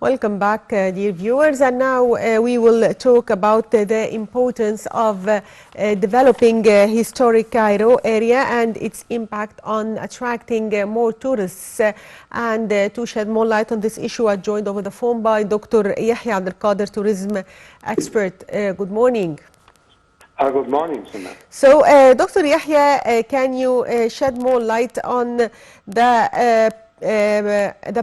Welcome back, dear viewers. And now we will talk about the importance of developing historic Cairo area and its impact on attracting more tourists. And to shed more light on this issue, I'm joined over the phone by Dr. Yehia Abdel, Qader tourism expert. Good morning. Good morning, Sina. So, Dr. Yehia, can you shed more light on the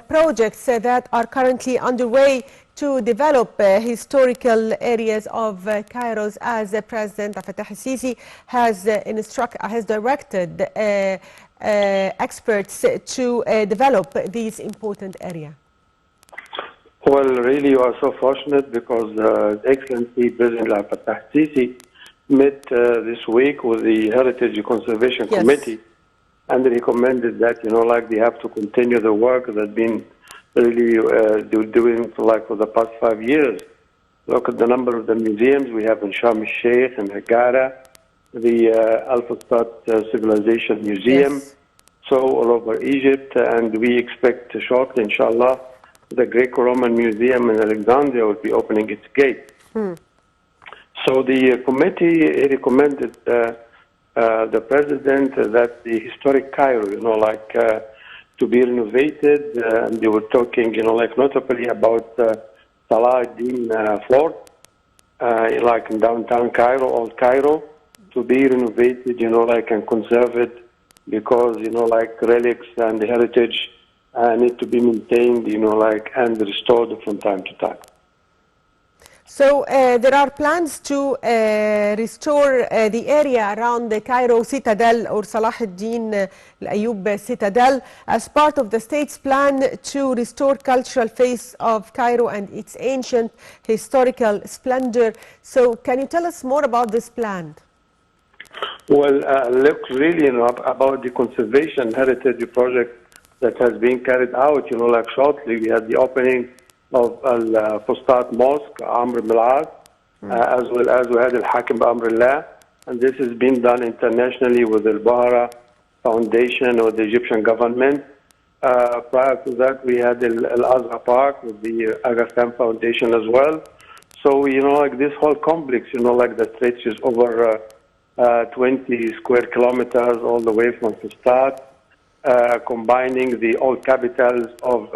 projects that are currently underway to develop historical areas of Cairo, as President Fattah al-Sisi has directed experts to develop these important areas? Well, really, you are so fortunate because Excellency President Fattah al-Sisi met this week with the Heritage Conservation Committee, and recommended that, they have to continue the work that's been really doing for the past 5 years. Look at the number of the museums we have in Sharm el-Sheikh and Qader, the Al-Fustat Civilization Museum, so all over Egypt, and we expect shortly, inshallah, the Greco-Roman Museum in Alexandria will be opening its gate. So the committee recommended the president that the historic Cairo, to be renovated, and they were talking, notably about Salah ad-Din Fort, in downtown Cairo, old Cairo, to be renovated, and conserve it, because, relics and the heritage need to be maintained, and restored from time to time. So there are plans to restore the area around the Cairo Citadel or Salah ad-Din al-Ayyub Citadel as part of the state's plan to restore cultural face of Cairo and its ancient historical splendor. So can you tell us more about this plan? Well, look, really, about the conservation heritage project that has been carried out, shortly we had the opening of Al-Fustat Mosque, Amr Mil'ad, as well as we had Al-Hakim Amrillah, and this has been done internationally with the Bahara Foundation or the Egyptian government. Prior to that, we had Al-Azhar Park with the Aga Khan Foundation as well. So, this whole complex, that stretches over 20 square kilometers all the way from Fustat, combining the old capitals of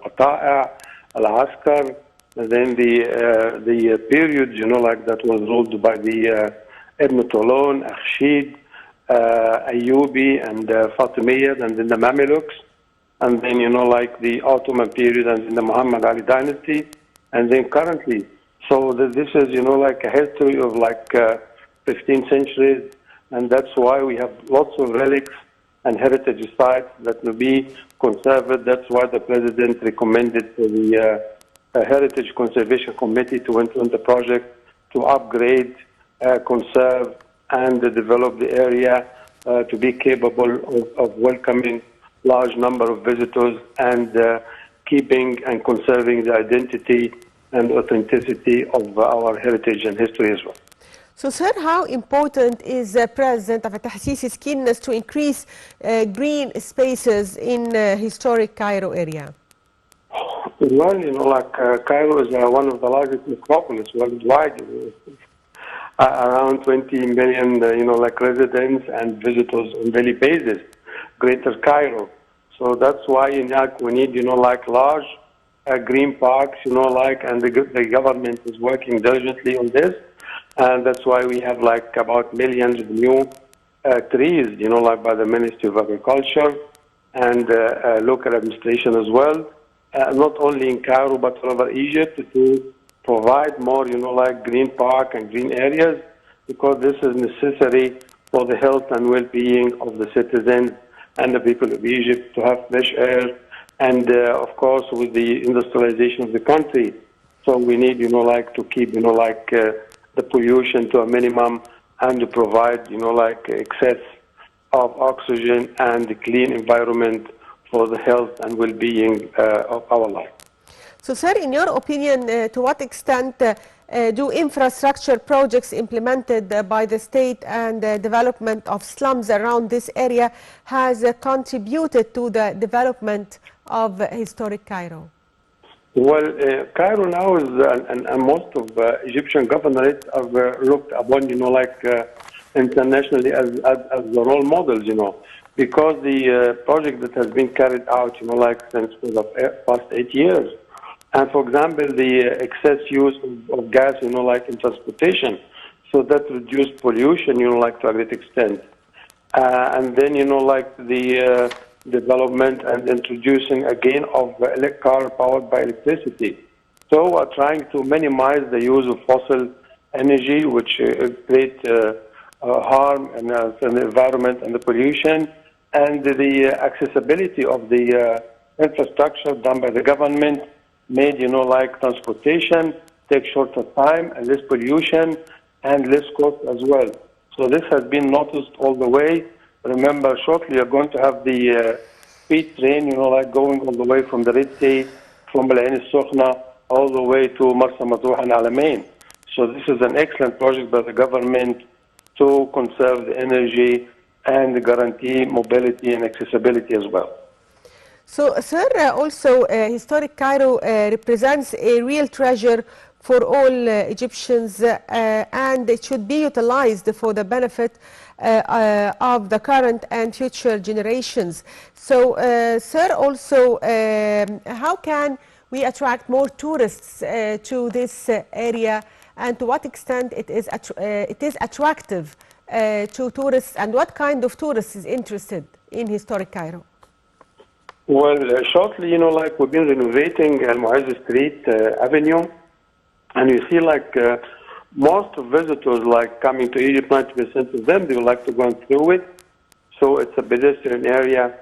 Qatar, Al-Askar, and then the period, that was ruled by the Ibn Tulun, Akhshid, Ayyubi, and Fatimiyad, and then the Mamluks, and then, the Ottoman period, and then the Muhammad Ali dynasty, and then currently. So this is, a history of 15 centuries, and that's why we have lots of relics and heritage sites that will be conserved. That's why the president recommended to the Heritage Conservation Committee to implement the project to upgrade, conserve, and develop the area to be capable of welcoming large number of visitors and keeping and conserving the identity and authenticity of our heritage and history as well. So, sir, how important is President Fattah al-Sisi's keenness to increase green spaces in historic Cairo area? Well, Cairo is one of the largest metropolis worldwide. Around 20 million, residents and visitors on daily basis. Greater Cairo. So that's why we need, large green parks, and the government is working diligently on this. And that's why we have about millions of new trees, by the Ministry of Agriculture and local administration as well, not only in Cairo but all over Egypt, to provide more, green park and green areas, because this is necessary for the health and well-being of the citizens and the people of Egypt to have fresh air, and of course with the industrialization of the country. So we need, to keep, the pollution to a minimum, and to provide, excess of oxygen and a clean environment for the health and well-being of our life. So, sir, in your opinion, to what extent do infrastructure projects implemented by the state and development of slums around this area has contributed to the development of historic Cairo? Well, Cairo now is, and most of Egyptian governorates are looked upon, internationally as the role models, because the project that has been carried out, since for the past 8 years. And for example, the excess use of gas, in transportation, so that reduced pollution, to a great extent. And then, the development and introducing again of car powered by electricity. So we're trying to minimize the use of fossil energy, which create harm in the environment and the pollution, and the accessibility of the infrastructure done by the government made, transportation take shorter time and less pollution and less cost as well. So this has been noticed all the way. Remember, shortly you're going to have the speed train, going all the way from the Red Sea, from Al Ain al-Sukhna, all the way to Marsa Matruh and Alamein. So this is an excellent project by the government to conserve the energy and guarantee mobility and accessibility as well. So, sir, also historic Cairo represents a real treasure for all Egyptians, and it should be utilized for the benefit of the current and future generations. So, sir, also, how can we attract more tourists to this area, and to what extent it is attractive to tourists, and what kind of tourists is interested in historic Cairo? Well, shortly, we've been renovating Al Mu'izz Street Avenue, and you see, most visitors, coming to Egypt, 90% of them, they would like to go through it. So it's a pedestrian area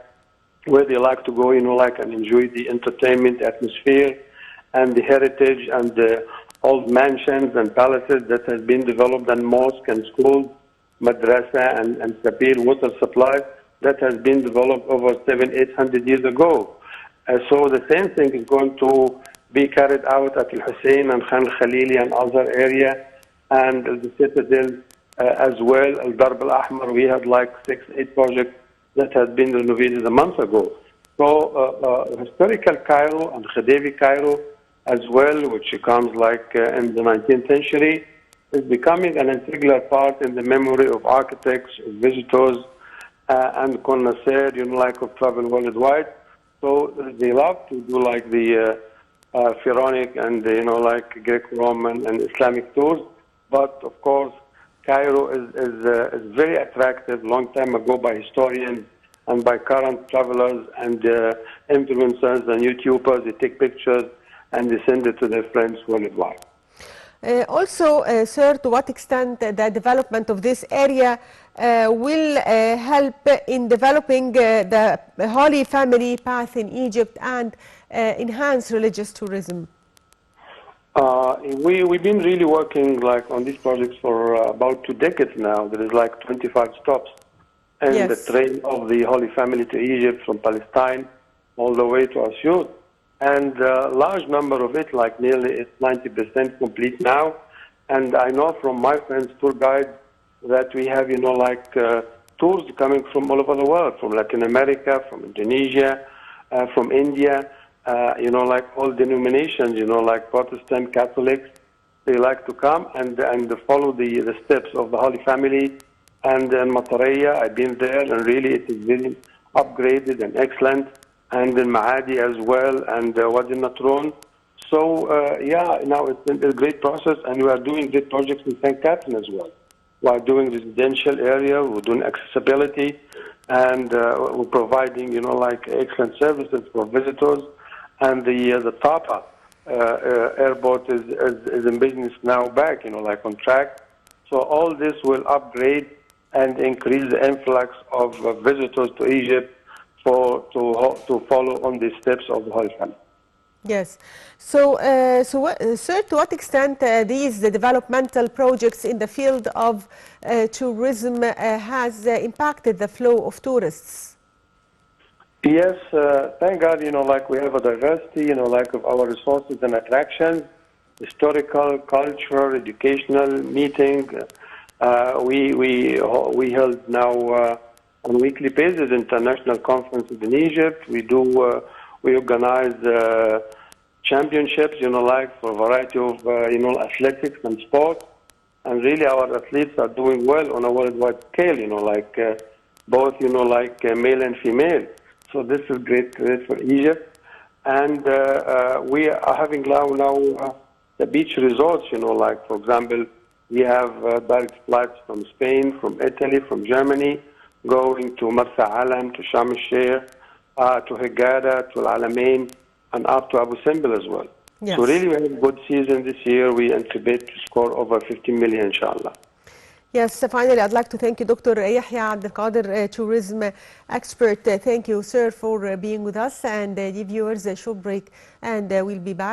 where they like to go, and enjoy the entertainment atmosphere and the heritage and the old mansions and palaces that has been developed, and mosque and schools, madrasa and Sapir water supply that has been developed over 700-800 years ago. So the same thing is going to be carried out at Al Hussein and Khan Khalili and other area, and the citadel as well. Al Darb Al Ahmar, we had 6-8 projects that had been renovated a month ago. So historical Cairo and Khedive Cairo as well, which comes in the 19th century, is becoming an integral part in the memory of architects, of visitors, and connoisseurs, of travel worldwide. So they love to do the Pharaonic and Greco-Roman and Islamic tours. But of course, Cairo is very attractive. Long time ago, by historians and by current travelers and influencers and YouTubers, they take pictures and they send it to their friends worldwide. Also, sir, to what extent the development of this area will help in developing the Holy Family path in Egypt and enhance religious tourism? We've been really working on these projects for about 2 decades now. There is 25 stops in the train of the Holy Family to Egypt from Palestine all the way to Asyut. And a large number of it, nearly 90% complete now. And I know from my friends, tour guides, that we have, tours coming from all over the world, from Latin America, from Indonesia, from India, all denominations, Protestant, Catholics, they like to come and follow the steps of the Holy Family. And in Mataraya, I've been there, and really it is really upgraded and excellent. And in Maadi as well, and Wadi Natron. So, now it's a great process, and we are doing great projects in St. Catherine as well. We are doing residential area, we're doing accessibility, and we're providing, excellent services for visitors. And the Tata airport is in business now back, on track. So all this will upgrade and increase the influx of visitors to Egypt to follow on the steps of the Holy Family. Yes. So, sir, to what extent these developmental projects in the field of tourism has impacted the flow of tourists? Yes, thank God, we have a diversity, of our resources and attractions, historical, cultural, educational meeting. We held now on a weekly basis international conferences in Egypt. We organize championships, like for a variety of, athletics and sports. And really our athletes are doing well on a worldwide scale, both, male and female. So this is great for Egypt. And we are having now the beach resorts, for example, we have direct flights from Spain, from Italy, from Germany, going to Marsa Alam, to Sharm el-Sheikh, to Qader, to Al Alamein, and up to Abu Simbel as well. Yes. So really we have a good season this year. We anticipate to score over 15 million, inshallah. Yes, finally, I'd like to thank you, Dr. Yehia Abdel Qader, tourism expert. Thank you, sir, for being with us, and give viewers a short break, and we'll be back.